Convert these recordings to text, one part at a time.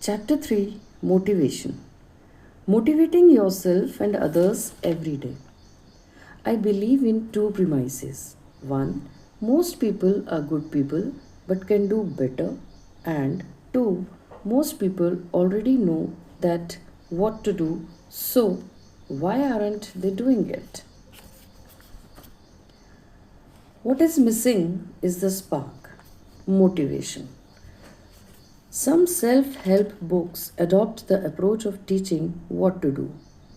Chapter 3, Motivation. Motivating yourself and others every day. I believe in two premises. One, most people are good people but can do better. And two, most people already know that what to do, so why aren't they doing it? What is missing is the spark, motivation. Some self help books adopt the approach of teaching what to do.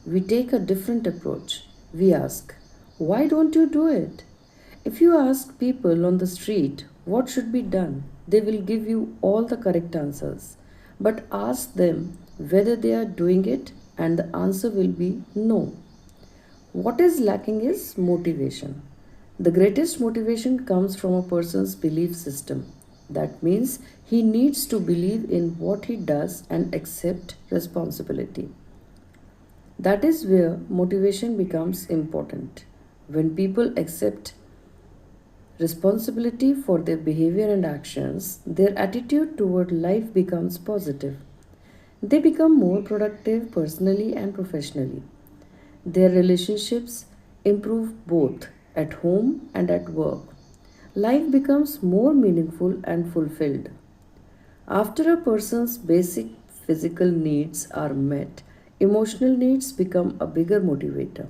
We take a different approach. We ask, why don't you do it? If you ask people on the street what should be done, they will give you all the correct answers. But ask them whether they are doing it, and the answer will be no. What is lacking is motivation. The greatest motivation comes from a person's belief system. That means he needs to believe in what he does and accept responsibility. That is where motivation becomes important. When people accept responsibility for their behavior and actions, their attitude toward life becomes positive. They become more productive personally and professionally. Their relationships improve both at home and at work. Life becomes more meaningful and fulfilled. After a person's basic physical needs are met, emotional needs become a bigger motivator.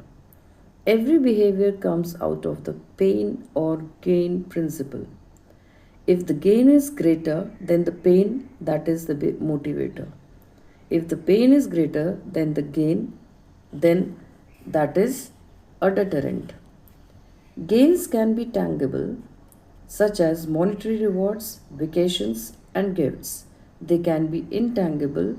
Every behavior comes out of the pain or gain principle. If the gain is greater than the pain, that is the motivator. If the pain is greater than the gain, then that is a deterrent. Gains can be tangible, such as monetary rewards, vacations, and gifts. They can be intangible,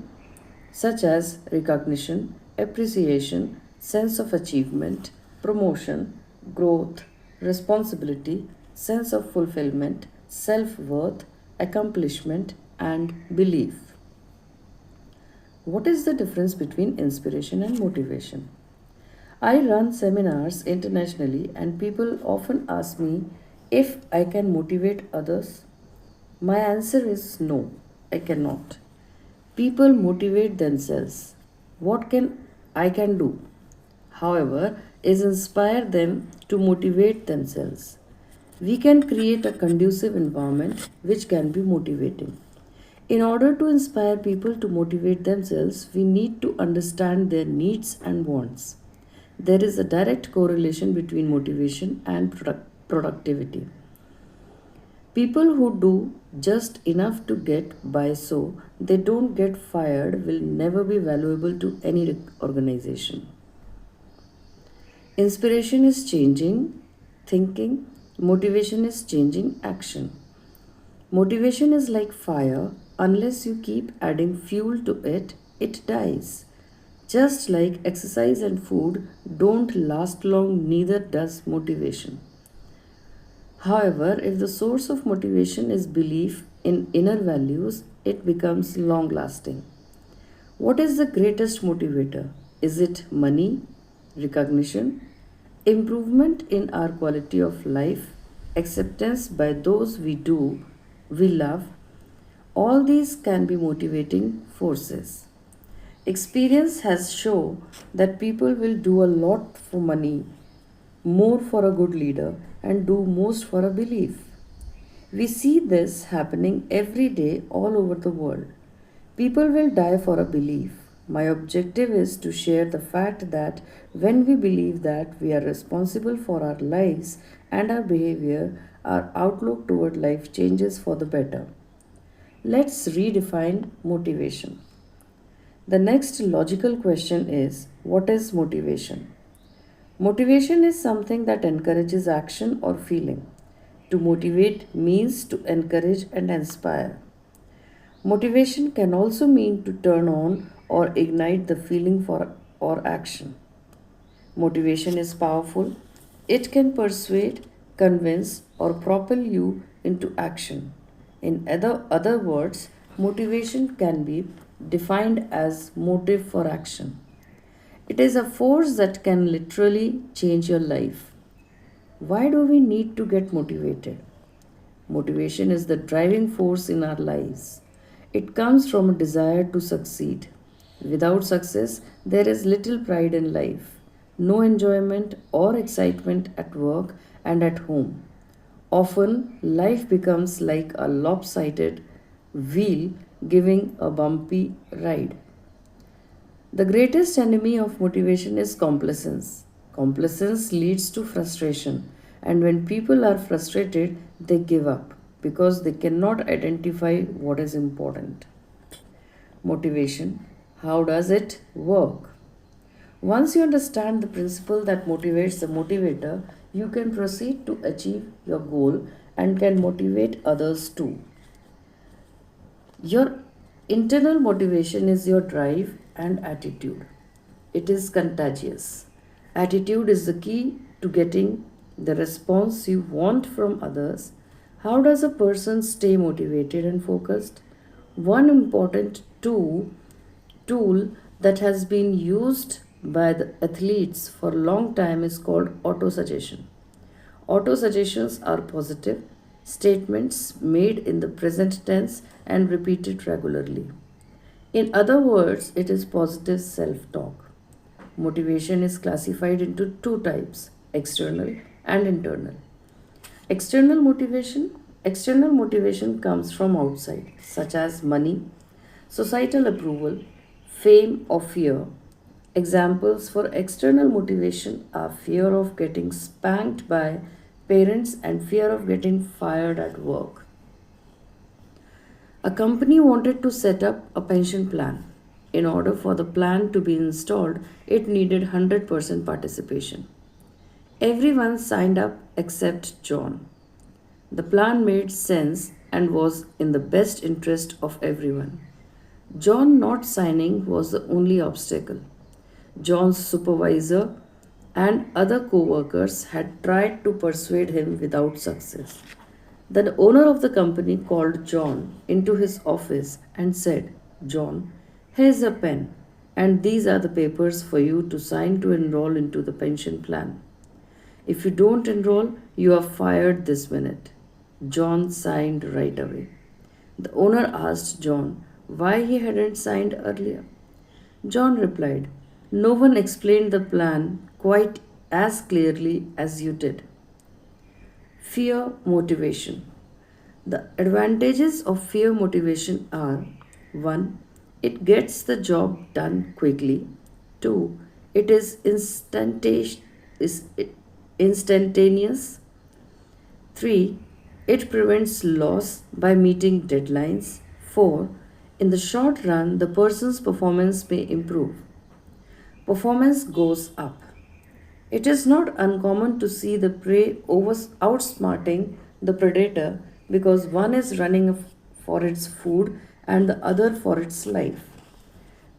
such as recognition, appreciation, sense of achievement, promotion, growth, responsibility, sense of fulfillment, self worth, accomplishment, and belief. What is the difference between inspiration and motivation? I run seminars internationally, and people often ask me if I can motivate others. My answer is no, I cannot. People motivate themselves. What can I can do, however, is inspire them to motivate themselves. We can create a conducive environment which can be motivating. In order to inspire people to motivate themselves, we need to understand their needs and wants. There is a direct correlation between motivation and productivity. People who do just enough to get by so they don't get fired will never be valuable to any organization. Inspiration is changing thinking, motivation is changing action. Motivation is like fire, unless you keep adding fuel to it, it dies. Just like exercise and food don't last long, neither does motivation. However, if the source of motivation is belief in inner values, it becomes long lasting. What is the greatest motivator? Is it money, recognition, improvement in our quality of life, acceptance by those we love? All these can be motivating forces. Experience has shown that people will do a lot for money, more for a good leader, and do most for a belief. We see this happening every day all over the world. People will die for a belief. My objective is to share the fact that when we believe that we are responsible for our lives and our behavior, our outlook toward life changes for the better. Let's redefine motivation. The next logical question is, what is motivation? Motivation is something that encourages action or feeling. To motivate means to encourage and inspire. Motivation can also mean to turn on or ignite the feeling for or action. Motivation is powerful. It can persuade, convince, or propel you into action. In other words, motivation can be defined as motive for action. It is a force that can literally change your life. Why do we need to get motivated? Motivation is the driving force in our lives. It comes from a desire to succeed. Without success, there is little pride in life, no enjoyment or excitement at work and at home. Often, life becomes like a lopsided wheel giving a bumpy ride. The greatest enemy of motivation is complacence. Complacence leads to frustration, and when people are frustrated, they give up because they cannot identify what is important. Motivation. How does it work? Once you understand the principle that motivates the motivator, you can proceed to achieve your goal and can motivate others too. Your internal motivation is your drive and attitude. It is contagious. Attitude is the key to getting the response you want from others. How does a person stay motivated and focused? One important tool that has been used by the athletes for a long time is called auto-suggestion. Auto-suggestions are positive statements made in the present tense and repeated regularly. In other words, it is positive self-talk. Motivation is classified into two types, external and internal. External motivation comes from outside, such as money, societal approval, fame, or fear. Examples for external motivation are fear of getting spanked by parents and fear of getting fired at work. A company wanted to set up a pension plan. In order for the plan to be installed, it needed 100% participation. Everyone signed up except John. The plan made sense and was in the best interest of everyone. John not signing was the only obstacle. John's supervisor and other co workers had tried to persuade him without success. The owner of the company called John into his office and said, John, here's a pen, and these are the papers for you to sign to enroll into the pension plan. If you don't enroll, you are fired this minute. John signed right away. The owner asked John why he hadn't signed earlier. John replied, no one explained the plan quite as clearly as you did. Fear motivation. The advantages of fear motivation are 1. It gets the job done quickly. 2. It is instantaneous. 3. It prevents loss by meeting deadlines. 4. In the short run, the person's performance may improve. Performance goes up. It is not uncommon to see the prey outsmarting the predator because one is running for its food and the other for its life.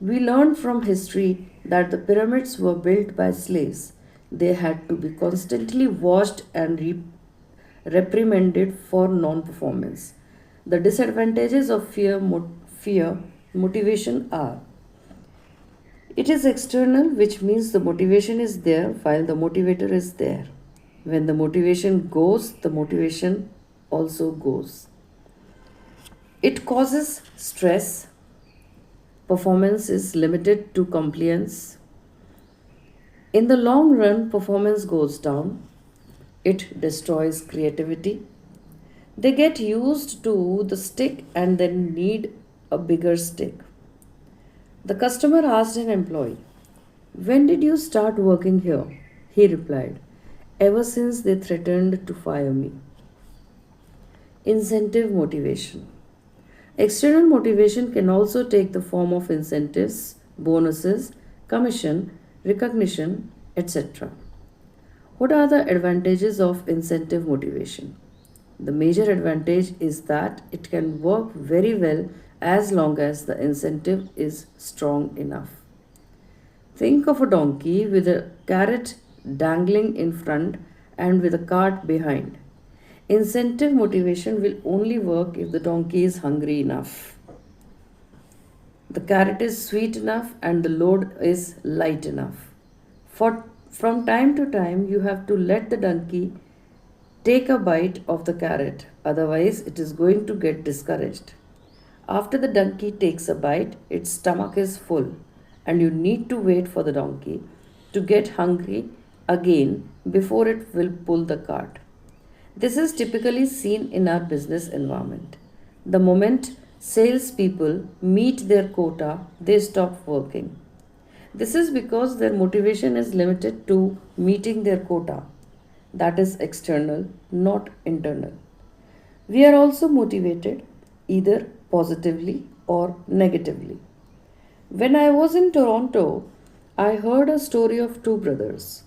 We learned from history that the pyramids were built by slaves. They had to be constantly watched and reprimanded for non performance. The disadvantages of fear motivation are it is external, which means the motivation is there while the motivator is there. When the motivation goes, the motivation also goes. It causes stress. Performance is limited to compliance. In the long run, performance goes down. It destroys creativity. They get used to the stick and then need a bigger stick. The customer asked an employee, when did you start working here? He replied, ever since they threatened to fire me. Incentive motivation. External motivation can also take the form of incentives, bonuses, commission, recognition, etc. What are the advantages of incentive motivation? The major advantage is that it can work very well as long as the incentive is strong enough. Think of a donkey with a carrot dangling in front and with a cart behind. Incentive motivation will only work if the donkey is hungry enough, the carrot is sweet enough, and the load is light enough. From time to time, you have to let the donkey take a bite of the carrot, otherwise, it is going to get discouraged. After the donkey takes a bite, its stomach is full, and you need to wait for the donkey to get hungry again before it will pull the cart. This is typically seen in our business environment. The moment salespeople meet their quota, they stop working. This is because their motivation is limited to meeting their quota. That is external, not internal. We are also motivated either positively or negatively. When I was in Toronto, I heard a story of two brothers.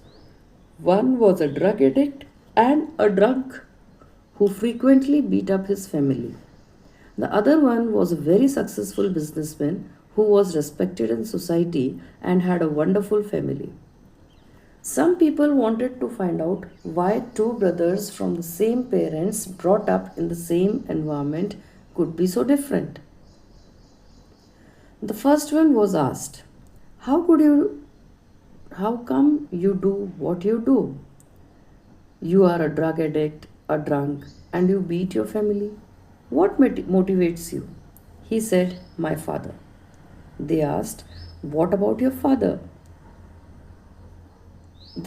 One was a drug addict and a drunk who frequently beat up his family. The other one was a very successful businessman who was respected in society and had a wonderful family. Some people wanted to find out why two brothers from the same parents brought up in the same environment could be so different. The first one was asked, "How could you how come you do what you do? You are a drug addict, a drunk, and you beat your family. What motivates you?" He said, "My father." They asked, "What about your father?"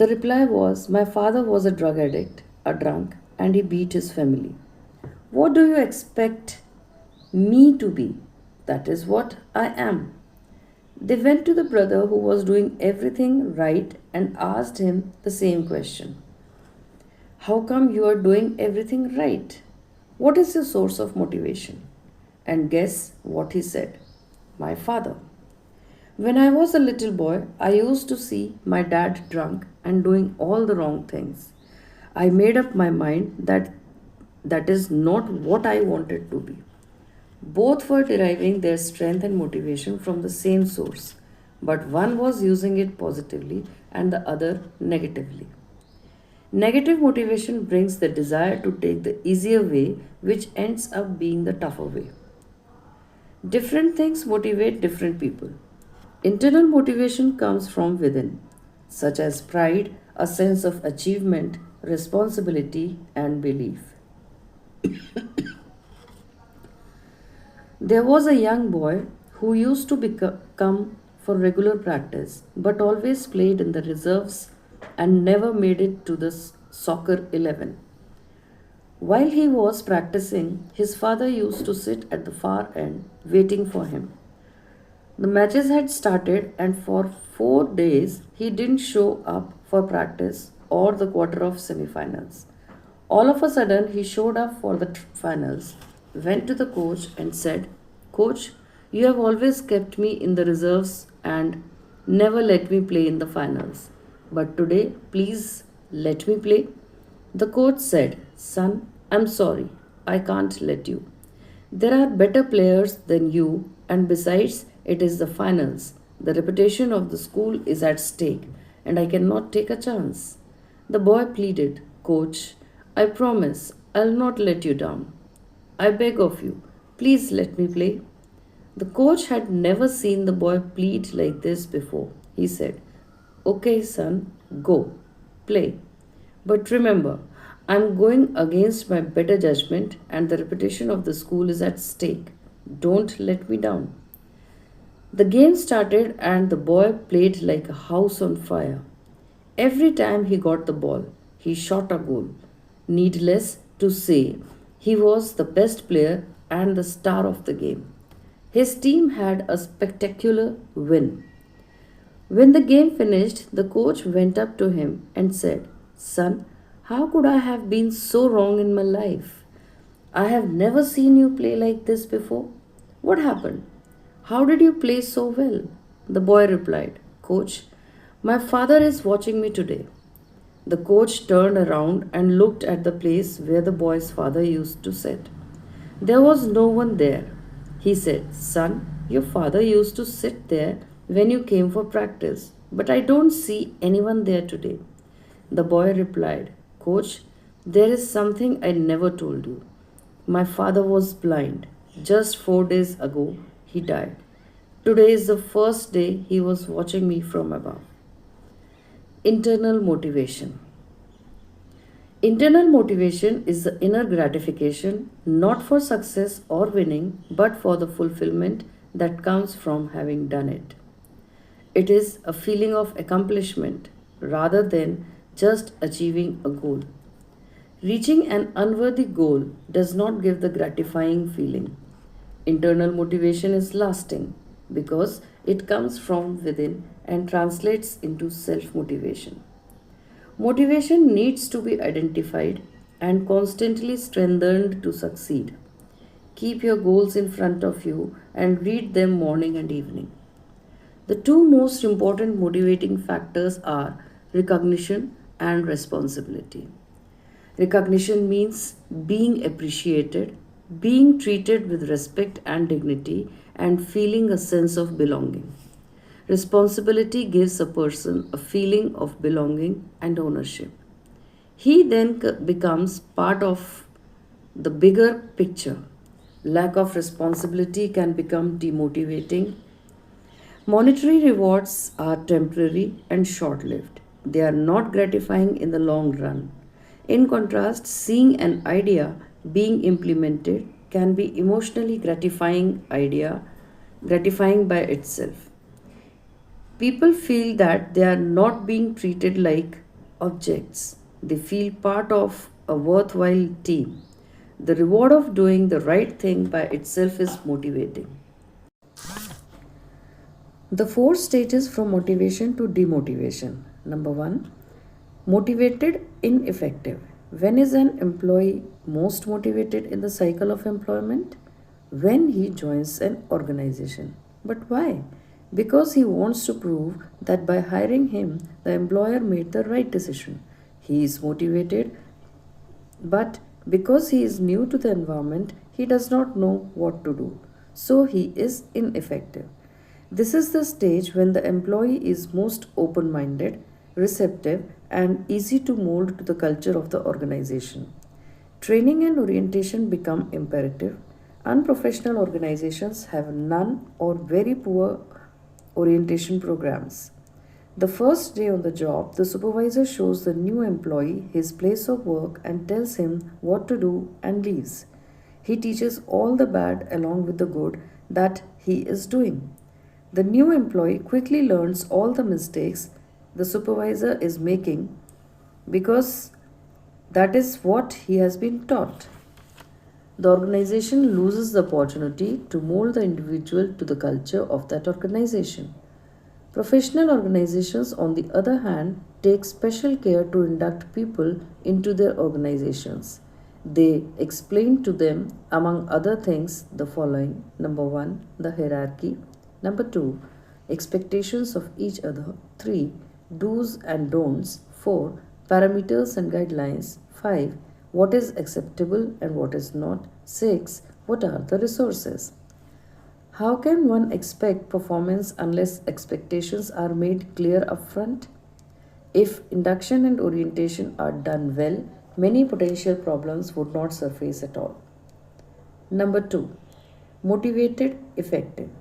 The reply was, "My father was a drug addict, a drunk, and he beat his family. What do you expect me to be? That is what I am." They went to the brother who was doing everything right and asked him the same question. "How come you are doing everything right? What is your source of motivation?" And guess what he said? "My father. When I was a little boy, I used to see my dad drunk and doing all the wrong things. I made up my mind that that is not what I wanted to be." Both were deriving their strength and motivation from the same source, but one was using it positively and the other negatively. Negative motivation brings the desire to take the easier way, which ends up being the tougher way. Different things motivate different people. Internal motivation comes from within, such as pride, a sense of achievement, responsibility, and belief. There was a young boy who used to come for regular practice but always played in the reserves and never made it to the soccer 11. While he was practicing, his father used to sit at the far end waiting for him. The matches had started, and for 4 days he didn't show up for practice or the quarter of semifinals. All of a sudden, he showed up for the finals, went to the coach, and said, "Coach, you have always kept me in the reserves and never let me play in the finals. But today, please let me play." The coach said, "Son, I'm sorry, I can't let you. There are better players than you, and besides, it is the finals. The reputation of the school is at stake, and I cannot take a chance." The boy pleaded, "Coach, I promise I'll not let you down. I beg of you, please let me play." The coach had never seen the boy plead like this before. He said, "Okay, son, go, play. But remember, I'm going against my better judgment, and the reputation of the school is at stake. Don't let me down." The game started, and the boy played like a house on fire. Every time he got the ball, he shot a goal. Needless to say, he was the best player and the star of the game. His team had a spectacular win. When the game finished, the coach went up to him and said, "Son, how could I have been so wrong in my life? I have never seen you play like this before. What happened? How did you play so well?" The boy replied, "Coach, my father is watching me today." The coach turned around and looked at the place where the boy's father used to sit. There was no one there. He said, "Son, your father used to sit there when you came for practice, but I don't see anyone there today." The boy replied, "Coach, there is something I never told you. My father was blind. Just 4 days ago, he died. Today is the first day he was watching me from above." Internal motivation. Internal motivation is the inner gratification, not for success or winning, but for the fulfillment that comes from having done it. It is a feeling of accomplishment rather than just achieving a goal. Reaching an unworthy goal does not give the gratifying feeling. Internal motivation is lasting because it comes from within and translates into self motivation. Motivation needs to be identified and constantly strengthened to succeed. Keep your goals in front of you and read them morning and evening. The two most important motivating factors are recognition and responsibility. Recognition means being appreciated, being treated with respect and dignity, and feeling a sense of belonging. Responsibility gives a person a feeling of belonging and ownership. He then becomes part of the bigger picture. Lack of responsibility can become demotivating. Monetary rewards are temporary and short lived. They are not gratifying in the long run. In contrast, seeing an idea being implemented can be emotionally gratifying by itself. People feel that they are not being treated like objects. They feel part of a worthwhile team. The reward of doing the right thing by itself is motivating. The four stages from motivation to demotivation. Number one, motivated, ineffective. When is an employee most motivated in the cycle of employment? When he joins an organization. But why? Because he wants to prove that by hiring him, the employer made the right decision. He is motivated, but because he is new to the environment, he does not know what to do. So he is ineffective. This is the stage when the employee is most open minded, receptive, and easy to mold to the culture of the organization. Training and orientation become imperative. Unprofessional organizations have none or very poor orientation programs. The first day on the job, the supervisor shows the new employee his place of work and tells him what to do and leaves. He teaches all the bad along with the good that he is doing. The new employee quickly learns all the mistakes the supervisor is making because that is what he has been taught. The organization loses the opportunity to mold the individual to the culture of that organization. Professional organizations, on the other hand, take special care to induct people into their organizations. They explain to them, among other things, the following: number one, the hierarchy; number two, expectations of each other; three, do's and don'ts; four, parameters and guidelines; five, what is acceptable and what is not; six, what are the resources. How can one expect performance unless expectations are made clear upfront? If induction and orientation are done well, many potential problems would not surface at all. Number two, motivated, effective.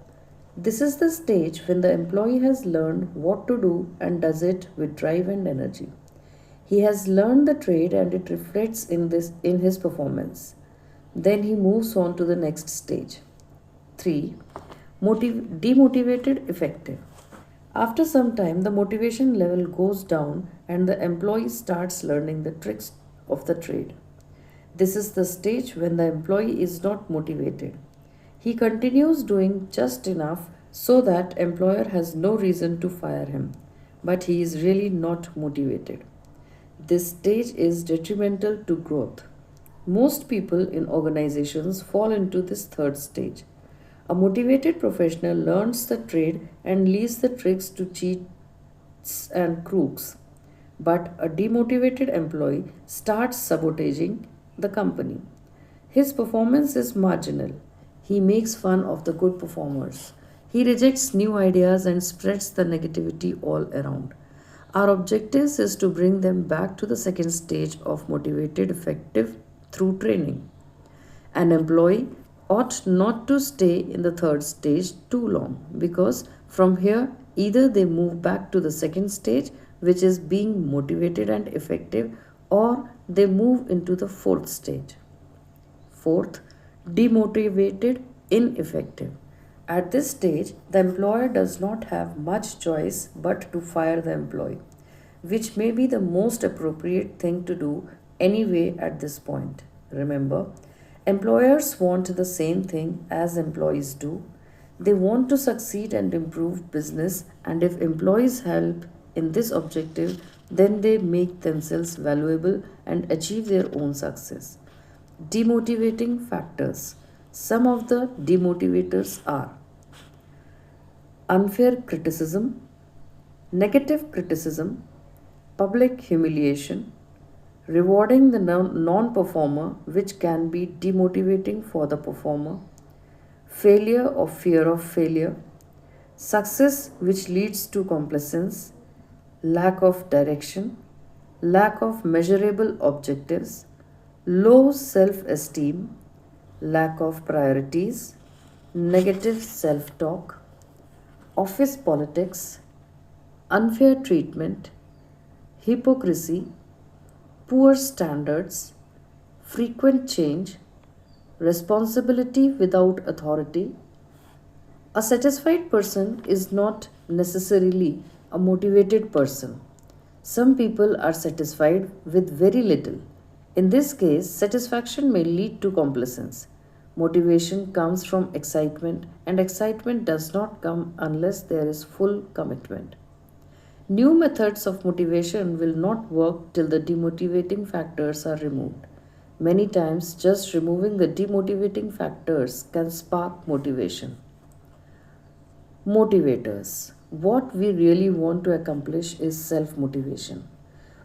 This is the stage when the employee has learned what to do and does it with drive and energy. He has learned the trade and it reflects in his performance. Then he moves on to the next stage. 3. Demotivated, effective. After some time, the motivation level goes down and the employee starts learning the tricks of the trade. This is the stage when the employee is not motivated. He continues doing just enough so that employer has no reason to fire him, but he is really not motivated. This stage is detrimental to growth. Most people in organizations fall into this third stage. A motivated professional learns the trade and leaves the tricks to cheats and crooks. But a demotivated employee starts sabotaging the company. His performance is marginal. He makes fun of the good performers. He rejects new ideas and spreads the negativity all around. Our objective is to bring them back to the second stage of motivated, effective through training. An employee ought not to stay in the third stage too long because from here either they move back to the second stage, which is being motivated and effective, or they move into the fourth stage. Fourth, demotivated, ineffective. At this stage, the employer does not have much choice but to fire the employee, which may be the most appropriate thing to do anyway at this point. Remember, employers want the same thing as employees do. They want to succeed and improve business, and if employees help in this objective, then they make themselves valuable and achieve their own success. Demotivating factors. Some of the demotivators are unfair criticism, negative criticism, public humiliation, rewarding the non performer, which can be demotivating for the performer, failure or fear of failure, success, which leads to complacence, lack of direction, lack of measurable objectives, low self esteem, lack of priorities, negative self talk, office politics, unfair treatment, hypocrisy, poor standards, frequent change, responsibility without authority. A satisfied person is not necessarily a motivated person. Some people are satisfied with very little. In this case, satisfaction may lead to complacence. Motivation comes from excitement, and excitement does not come unless there is full commitment. New methods of motivation will not work till the demotivating factors are removed. Many times, just removing the demotivating factors can spark motivation. Motivators. What we really want to accomplish is self motivation.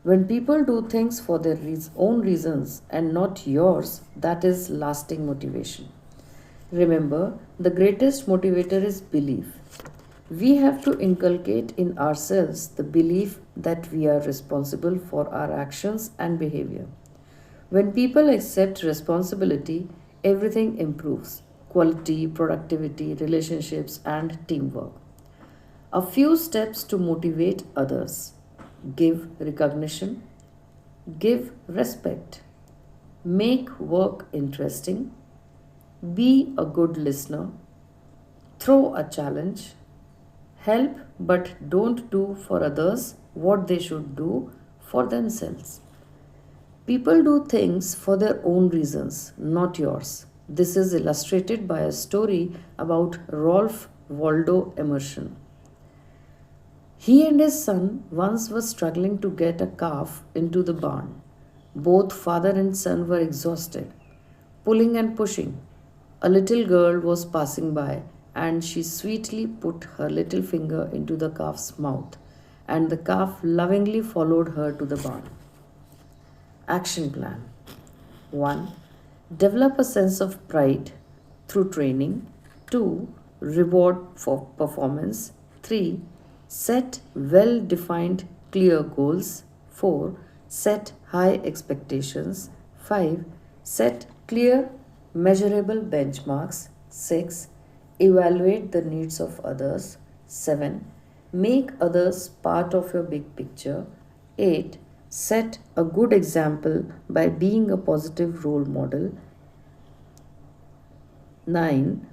When people do things for their own reasons and not yours, that is lasting motivation. Remember, the greatest motivator is belief. We have to inculcate in ourselves the belief that we are responsible for our actions and behavior. When people accept responsibility, everything improves: quality, productivity, relationships, and teamwork. A few steps to motivate others: give recognition, give respect, make work interesting, be a good listener, throw a challenge, help but don't do for others what they should do for themselves. People do things for their own reasons, not yours. This is illustrated by a story about Rolf Waldo Emerson. He and his son once were struggling to get a calf into the barn. Both father and son were exhausted, pulling and pushing. A little girl was passing by, and she sweetly put her little finger into the calf's mouth, and the calf lovingly followed her to the barn. Action plan: 1. Develop a sense of pride through training. 2. Reward for performance. 3. Set well defined, clear goals. 4. Set high expectations. 5. Set clear, measurable benchmarks. 6. Evaluate the needs of others. 7. Make others part of your big picture. 8. Set a good example by being a positive role model. 9.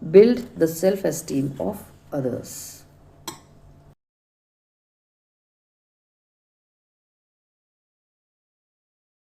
Build the self esteem of others.